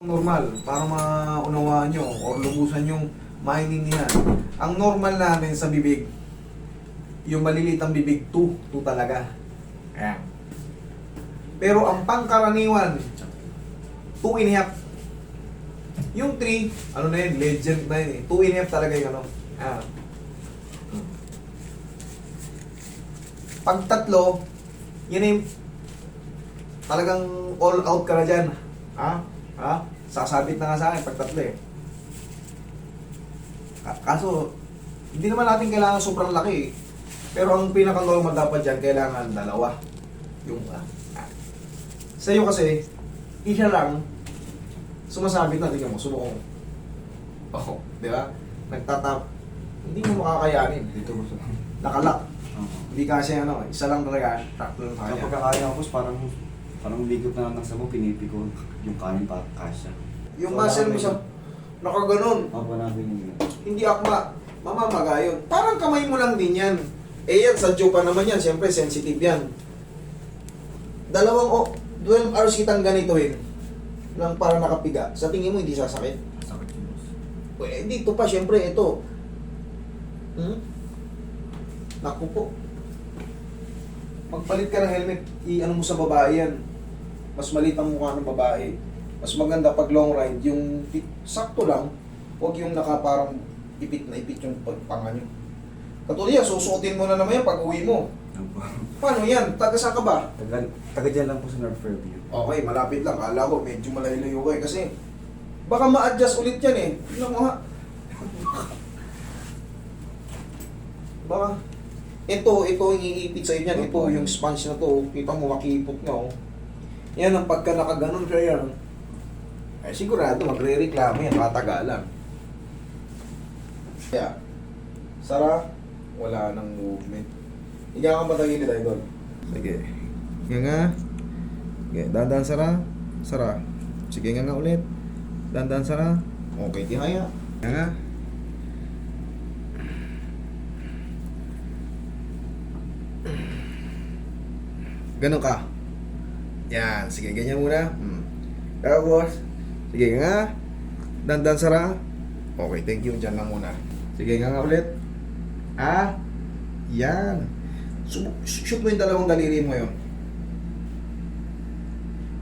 normal para maunawaan nyo or lubusan yung maintindihan. Ang normal namin sa bibig, yung maliliit ang bibig, 2 talaga. Ayan. Pero ang pangkaraniwan, 2.5. Yung 3, ano na yun, legend na yun eh. 2.5 talaga yung ano. Ah. Pag 3, yun yung talagang all out ka na dyan. Ha? Ha? Sasabit na nga sa akin pag 3 eh. Kaso, hindi naman natin kailangan sobrang laki eh. Pero ang pinaka-normal dapat dyan, kailangan 2. Yung sa'yo kasi, isa lang, sumasabit na, tingnan mo, subok mo. Oh, di ba? Nagtatap. Hindi mo makakayanin. Dito ko sa... Nakalak. Hindi kasi ano, isa lang talaga, tatlo lang kaya. Kapag kakaya ko, parang ligot na lang ng sabaw, pinipiko yung kanin para kasya. Yung muscle mo sa nakaganon. Ako namin yun. Hindi akma. Mamamaga yun. Parang kamay mo lang din yan. Eh yan, sa Joe pa naman yan. Siyempre, sensitive yan. 12 hours kitang ganitohin lang para nakapiga. Sa tingin mo, hindi sasakit? Sakit yun. Eh, dito pa, siyempre, ito. Naku po. Magpalit ka ng helmet, i-ano mo sa babae yan. Mas maliit ang mukha ng babae. Mas maganda pag long ride, yung sakto lang, huwag yung nakaparang ipit na ipit yung pagpanga nyo. Katulad yan, susuotin mo na naman yan pag uwi mo. Paano yan? Taga saan ka ba? Taga dyan lang po sa North Fairview. Okay, malapit lang. Kala ko, medyo malayo-layo ko eh. Kasi, baka ma-adjust ulit yan eh. Tignan mo ha. Baka, ito yung iipit sa inyo. Ito, yung sponge na to. Kita mo, makipot na oh. Yan ang pagka nakaganon siya yan. Eh, sigurado, magre-reklamo yan. Matagalan. Kaya, Sara, wala nang movement. Higa kang patagilid, idol. Sige. Higa nga. Sige, dandan Sara. Sara. Sige nga ulit. Dandan Sara. Okay, tihaya. Higa nga. Ganon ka. Yan. Sige, ganyan muna. Tapos, sige nga. Dandan Sara. Okay, thank you. Diyan lang muna. Sige nga ulit. Yan. Shoot mo yung dalawang daliri mo yun.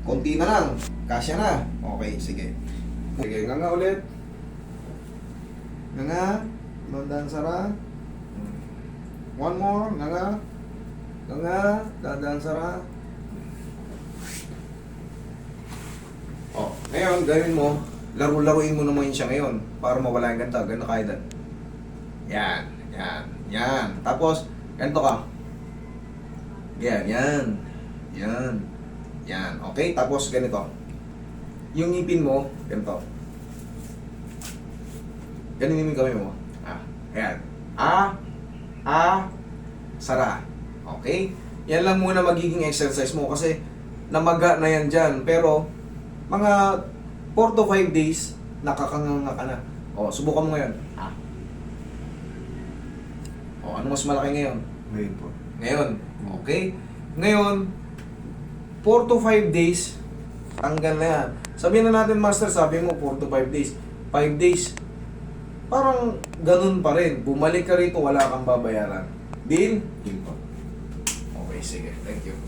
Konti na lang. Kasya na. Okay, sige. Sige nga ulit. Nga. Dandan Sara. One more. Nga. Dandan Sara. Oh, ngayon, gawin mo. Laro-laruin mo naman siya ngayon para mawala yung ganda. Ganda kaya dan. Yan. Yan. Yan. Tapos, ganito ka. Yan. Yan. Okay? Tapos, ganito. Yung ngipin mo, ganito. Ganun yung kamay mo. Ayan. Sara. Okay? Yan lang muna magiging exercise mo kasi namaga na yan dyan. Pero, mga 4 to 5 days, nakakanganga ka na. O, subukan mo ngayon. O, ano mas malaki ngayon? Ngayon po. Ngayon. Okay? Ngayon, 4 to 5 days, tanggal na yan. Sabihin na natin, Master, sabi mo 4 to 5 days. 5 days, parang ganun pa rin. Bumalik ka rito, wala kang babayaran. Deal? Yun po. Okay, sige. Thank you.